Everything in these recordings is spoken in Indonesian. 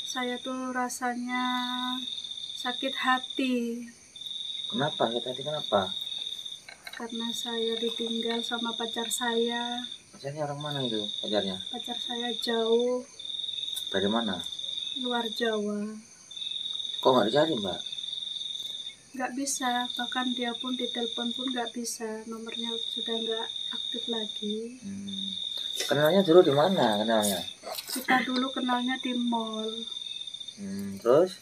Saya tuh rasanya sakit hati Kenapa? Tadi kenapa? karena saya ditinggal sama pacar saya. Pacarnya orang mana itu pacarnya? Pacar saya jauh, Dari mana? luar Jawa. Kok nggak dicari, Mbak? Nggak bisa, bahkan dia pun ditelepon pun nggak bisa. Nomornya sudah nggak aktif lagi. Kenalnya dulu di mana kenalnya? Kita dulu kenalnya di mall. Terus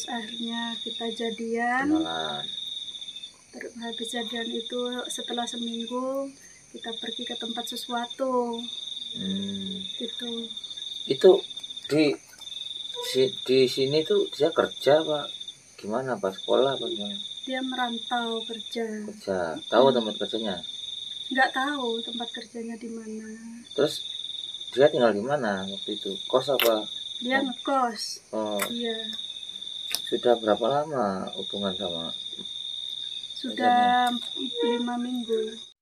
Akhirnya kita jadian. kenalan. Habis jadian itu setelah seminggu kita pergi ke tempat sesuatu. Gitu. Itu di sini tuh dia kerja Pak? Gimana Pak? Sekolah apa gimana? Dia merantau kerja. Tahu tempat kerjanya? Nggak tahu tempat kerjanya di mana. Terus dia tinggal di mana waktu itu? Kos apa? Dia ngekos. Iya. Sudah berapa lama hubungan sama? Sudah 5 minggu.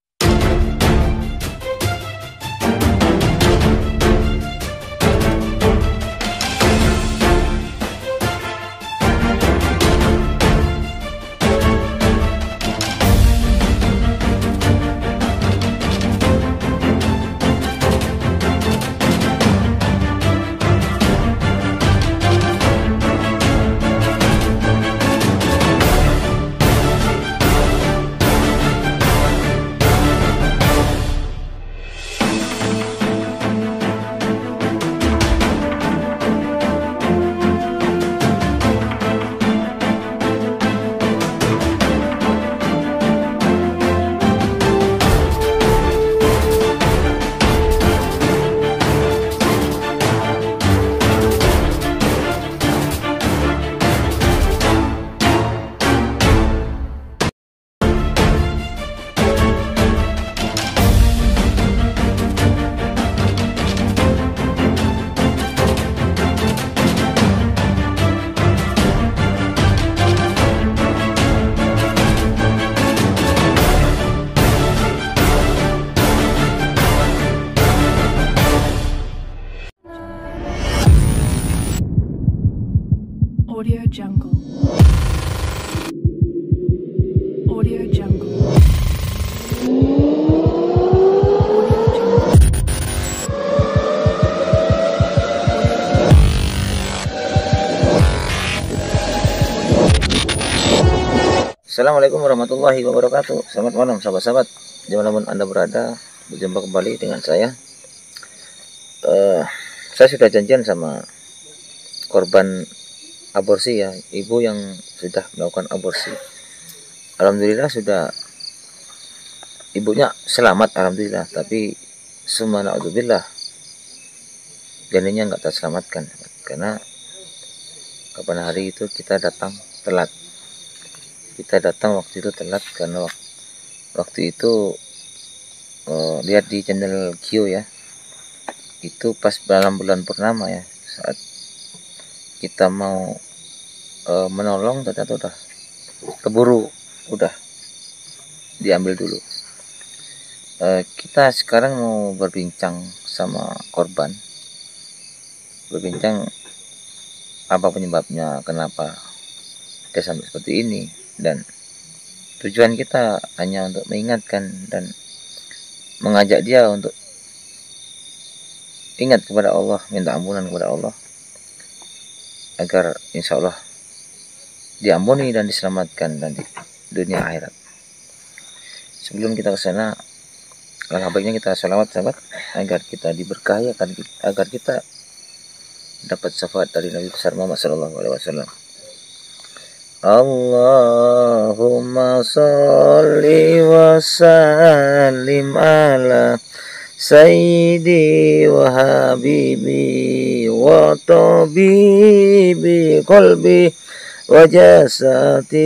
Audio Jungle. Audio Jungle. Assalamualaikum warahmatullahi wabarakatuh. Selamat malam sahabat-sahabat, dimanapun Anda berada. Berjumpa kembali dengan saya. Saya sudah janjian sama korban aborsi ya, ibu yang sudah melakukan aborsi. Alhamdulillah sudah, ibunya selamat alhamdulillah, tapi subhanallah janinnya nggak terselamatkan karena kapan hari itu kita datang telat. Waktu itu telat karena waktu itu lihat di channel Gio ya, itu pas dalam bulan purnama ya, saat kita mau menolong ternyata udah keburu, udah diambil dulu. Kita sekarang mau berbincang sama korban, apa penyebabnya, kenapa dia sampai seperti ini, dan tujuan kita hanya untuk mengingatkan dan mengajak dia untuk ingat kepada Allah, minta ampunan kepada Allah agar insya Allah diampuni dan diselamatkan nanti dunia akhirat. Sebelum kita ke sana, alangkah baiknya kita sholawat sahabat agar kita diberkahi, agar kita dapat syafaat dari Nabi besar Muhammad SAW. Allahumma sholli wa sallim ala Sayyidi wa habibi wa tabibi qalbi wa jasati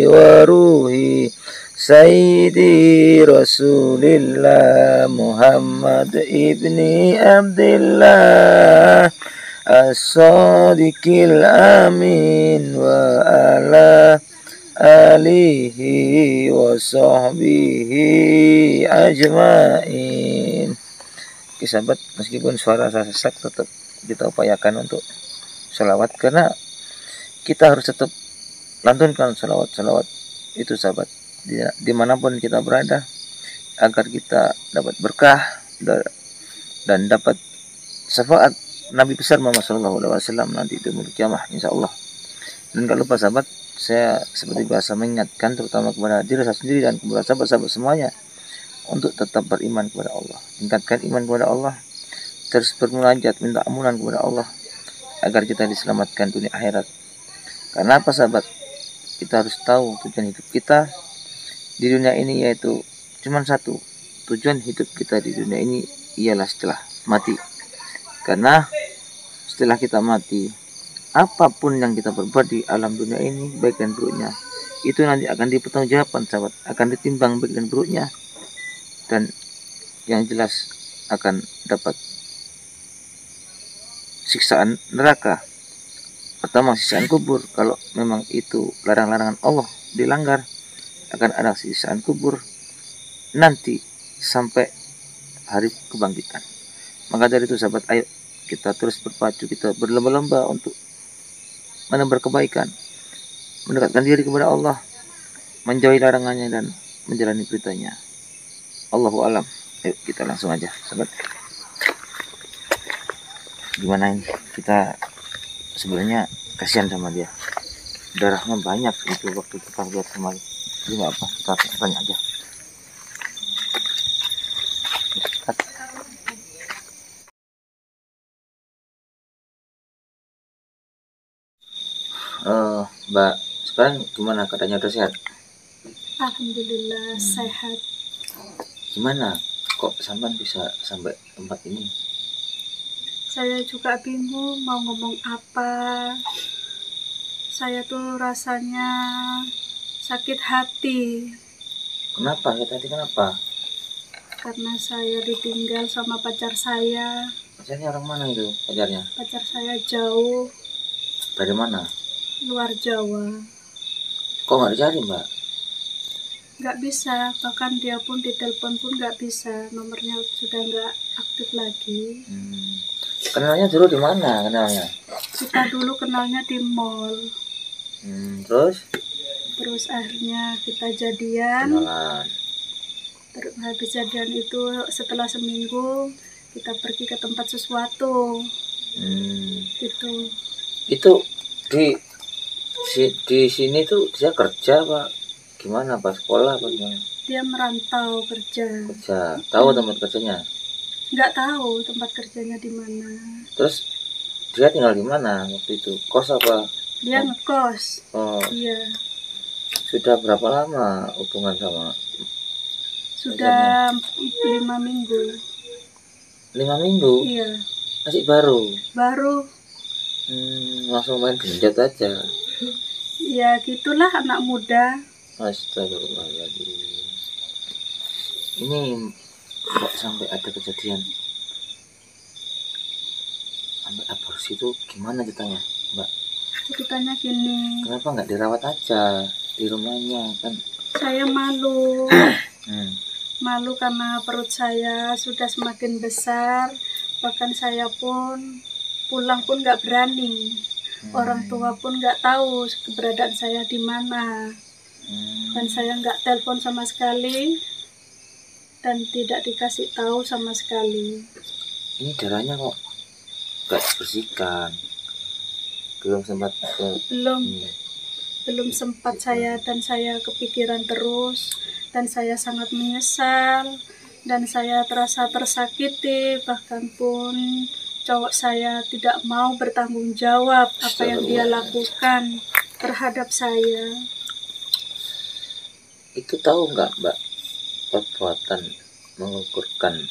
wa ruhi Sayyidi Rasulillah Muhammad ibni Abdillah as-sadiqil amin wa ala alihi wa sahbihi ajmain. Oke sahabat, meskipun suara saya sesak, tetap kita upayakan untuk sholawat, karena kita harus tetap lantunkan sholawat itu sahabat, dimanapun kita berada, agar kita dapat berkah dan dapat syafaat Nabi besar Muhammad SAW nanti di hari kiamat insyaallah. Dan gak lupa sahabat, saya seperti biasa mengingatkan terutama kepada diri saya sendiri dan kepada sahabat-sahabat semuanya untuk tetap beriman kepada Allah, tingkatkan iman kepada Allah, terus bermunajat minta ampunan kepada Allah agar kita diselamatkan dunia akhirat. Karena apa sahabat? Kita harus tahu tujuan hidup kita di dunia ini yaitu cuma satu. Tujuan hidup kita di dunia ini ialah setelah mati. Karena setelah kita mati, apapun yang kita perbuat di alam dunia ini, baik dan buruknya, itu nanti akan dipertanggungjawabkan sahabat, akan ditimbang baik dan buruknya, dan yang jelas akan dapat siksaan neraka. Pertama siksaan kubur, kalau memang itu larang-larangan Allah dilanggar, akan ada siksaan kubur nanti sampai hari kebangkitan. Maka dari itu sahabat, ayo kita terus berpacu, kita berlomba-lomba untuk menebar kebaikan, mendekatkan diri kepada Allah, menjauhi larangannya dan menjalani perintahnya. Allahu alam. Ayo kita langsung aja sahabat. Gimana ini, kita sebenarnya kasihan sama dia, darahnya banyak itu waktu kita lihat kemarin. Jadi nggak apa, kita tanya aja. Mbak, sekarang gimana keadaannya, udah sehat? Alhamdulillah sehat. Gimana kok sampean bisa sampai tempat ini? Saya juga bingung mau ngomong apa. Saya tuh rasanya sakit hati. Kenapa? Kita hati kenapa? Karena saya ditinggal sama pacar saya. Pacarnya orang mana itu pacarnya? Pacar saya jauh, Dari mana? luar Jawa. Kok nggak dicari mbak? Nggak bisa, bahkan dia pun ditelepon pun nggak bisa. Nomornya sudah nggak aktif lagi. Kenalnya dulu di mana kenalnya? Kita dulu kenalnya di mall. Terus Akhirnya kita jadian. kenalan. Terus habis jadian itu setelah seminggu kita pergi ke tempat sesuatu. Gitu. Itu di sini tuh dia kerja apa gimana, apa sekolah apa gimana? Dia merantau kerja. Tahu tempat kerjanya? Nggak tahu tempat kerjanya di mana. Terus dia tinggal di mana waktu itu, kos apa? Dia ngekos. Oh, Iya. sudah berapa lama hubungan sama? Sudah 5 minggu. 5 minggu? Iya. Masih baru? Baru. Langsung main genjot aja. Ya gitulah anak muda. Astagfirullahaladzim. Ini kok sampai ada kejadian sampai aborsi itu gimana ceritanya mbak? Ceritanya gini. Kenapa nggak dirawat aja di rumahnya kan? Saya malu. Malu karena perut saya sudah semakin besar. Bahkan saya pun pulang pun nggak berani. Orang tua pun nggak tahu keberadaan saya di mana. Dan saya nggak telepon sama sekali dan tidak dikasih tahu sama sekali. Ini darahnya kok nggak dibersihkan? Belum sempat belum sempat saya, dan saya kepikiran terus, dan saya sangat menyesal, dan saya terasa tersakiti. Bahkan pun cowok saya tidak mau bertanggung jawab apa yang dia lakukan terhadap saya. Itu tahu nggak mbak, perbuatan mengukurkan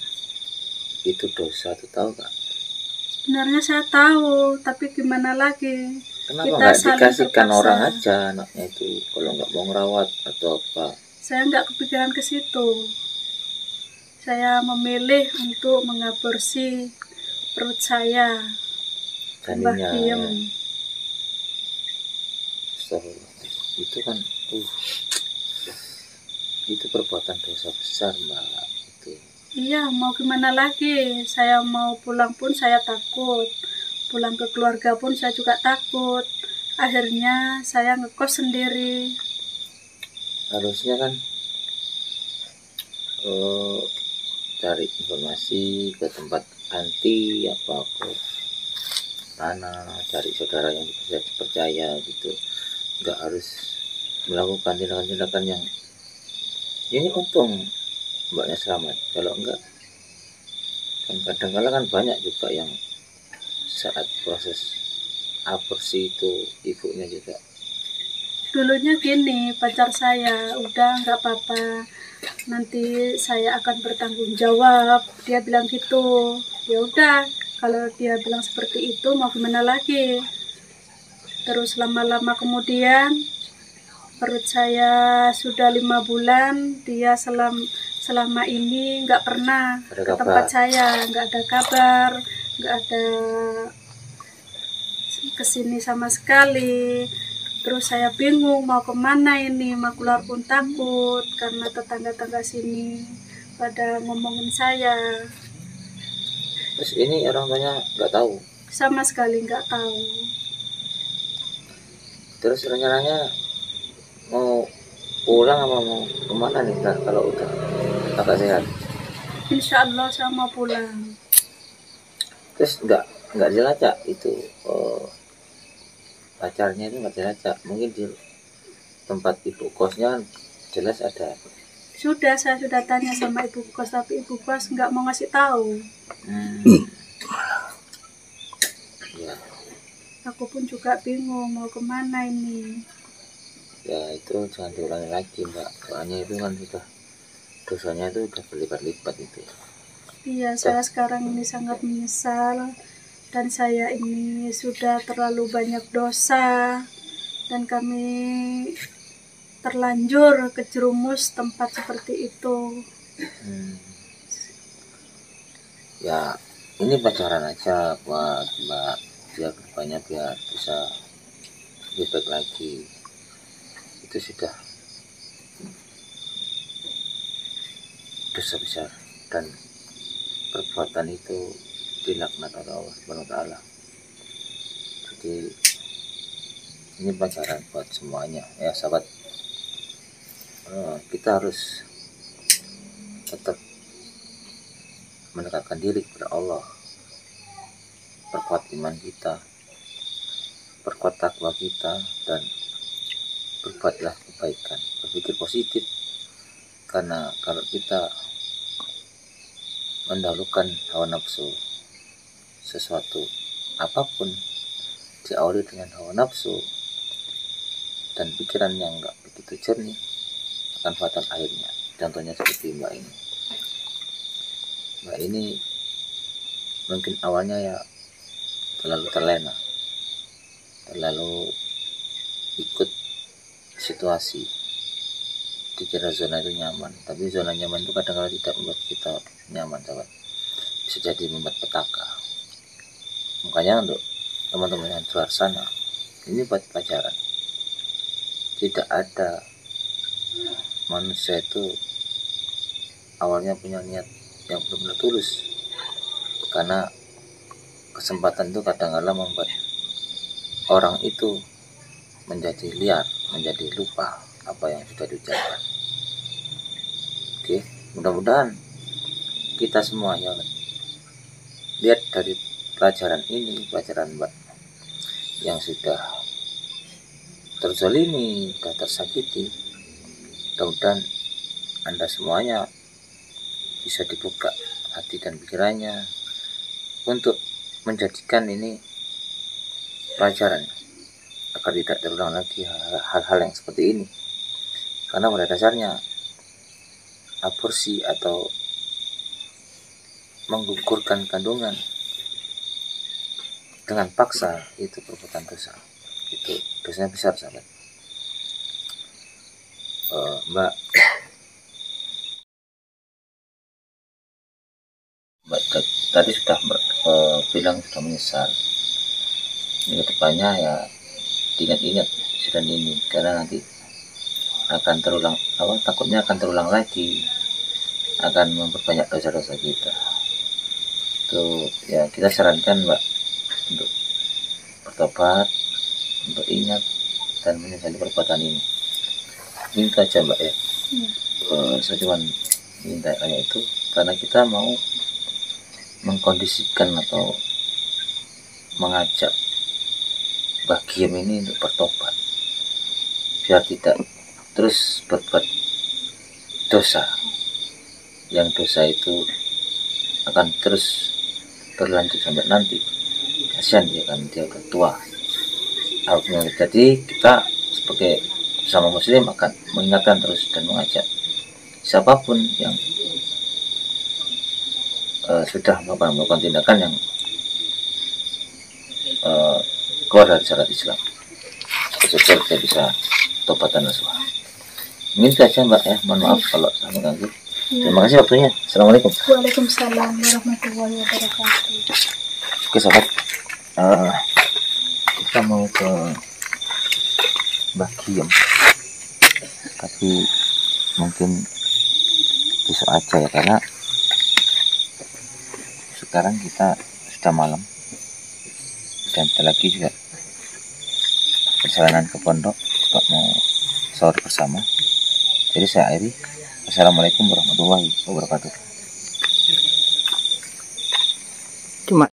itu dosa, itu tahu nggak? Sebenarnya saya tahu, tapi gimana lagi? Kenapa Kita nggak saling dikasihkan terpaksa. orang aja anaknya itu kalau nggak mau ngerawat atau apa? Saya nggak kepikiran ke situ. Saya memilih untuk mengaborsi perut saya. Janinnya ya. Diem. Itu kan itu perbuatan dosa besar mbak itu. Iya, mau gimana lagi? Saya mau pulang pun saya takut. pulang ke keluarga pun saya juga takut. Akhirnya saya ngekos sendiri. Harusnya kan cari informasi ke tempat anti apa ke mana, cari saudara yang bisa dipercaya gitu, nggak harus melakukan tindakan-tindakan yang ini. Untung mbaknya selamat, kalau enggak kan kadang-kadang kan banyak juga yang saat proses aborsi itu ibunya juga. Dulunya gini, pacar saya, udah nggak apa-apa, nanti saya akan bertanggung jawab. Dia bilang gitu. Ya udah, kalau dia bilang seperti itu mau gimana lagi. Terus lama-lama kemudian perut saya sudah 5 bulan, dia selama ini nggak pernah ke tempat saya, nggak ada kabar, nggak ada kesini sama sekali. Terus saya bingung mau kemana ini, mau keluar pun takut karena tetangga-tetangga sini pada ngomongin saya. Terus ini orang tuanya nggak tahu? Sama sekali nggak tahu. Terus rencananya mau pulang apa mau kemana nih kalau udah agak sehat? Insya Allah saya mau pulang. Terus nggak dilacak itu pacarnya itu nggak dilacak? Mungkin di tempat ibu kosnya jelas ada. Saya sudah tanya sama ibu kos, tapi ibu kos nggak mau ngasih tahu. Ya. Aku pun juga bingung mau kemana ini. Ya itu jangan diulangi lagi mbak, soalnya itu kan sudah dosanya itu udah berlipat-lipat itu. Iya, saya sekarang ini sangat menyesal dan saya ini sudah terlalu banyak dosa dan kami terlanjur kejerumus tempat seperti itu. Ya ini pacaran aja buat mbak, biar banyak biar bisa lebih baik lagi. Itu sudah dosa besar dan perbuatan itu dilaknat oleh Allah Subhanahu wa taala. Jadi ini pelajaran buat semuanya ya sahabat. Kita harus tetap mendekatkan diri kepada Allah, perkuat iman kita, perkuat takwa kita, dan berbuatlah kebaikan, berpikir positif. Karena kalau kita mendahulukan hawa nafsu, sesuatu apapun diawali dengan hawa nafsu dan pikiran yang enggak begitu jernih, akan fatal akhirnya. Contohnya seperti mbak ini. Mbak ini mungkin awalnya ya terlalu terlena, terlalu ikut situasi, dikira zona itu nyaman, tapi zona nyaman itu kadang-kadang tidak membuat kita nyaman sahabat, bisa jadi membuat petaka. Makanya untuk teman-teman yang di luar sana, ini buat pelajaran. Tidak ada manusia itu awalnya punya niat yang benar-benar tulus, karena kesempatan itu kadang-kadang membuat orang itu menjadi liar, menjadi lupa apa yang sudah diucapkan. Oke, mudah-mudahan kita semua yang lihat dari pelajaran ini, pelajaran mbak yang sudah terzalimi, sudah tersakiti, mudah-mudahan Anda semuanya bisa dibuka hati dan pikirannya untuk menjadikan ini pelajaran agar tidak terulang lagi hal-hal yang seperti ini. Karena pada dasarnya aborsi atau menggugurkan kandungan dengan paksa itu perbuatan dosa. Itu dosanya besar sahabat. Mbak tadi sudah bilang sudah menyesal. Ini kedepannya ya diingat-ingat dan ini, karena nanti akan terulang, takutnya akan terulang lagi, akan memperbanyak dosa-dosa kita. Itu ya kita sarankan mbak untuk bertobat, untuk ingat dan menyesali perbuatan ini. Minta aja Mbak ya. Saya cuma minta kayak itu karena kita mau mengkondisikan atau mengajak Bagiem ini untuk bertobat biar tidak terus berbuat dosa, yang dosa itu akan terus berlanjut sampai nanti. Kasihan dia kan, dia udah tua. Jadi kita sebagai sama muslim akan mengingatkan terus dan mengajak siapapun yang sudah melakukan tindakan yang keluar dari syariat Islam, supaya kita bisa tobat dan nasuha. Minta aja Mbak ya, mohon maaf kalau saya mengganggu. Terima kasih waktunya. Assalamualaikum. Waalaikumsalam warahmatullahi wabarakatuh. Oke sahabat, kita mau ke Bagiem, tapi mungkin besok aja ya, karena sekarang kita sudah malam dan kita lagi juga perjalanan ke pondok juga mau sahur bersama. Jadi saya akhiri. Assalamualaikum warahmatullahi wabarakatuh. Cuma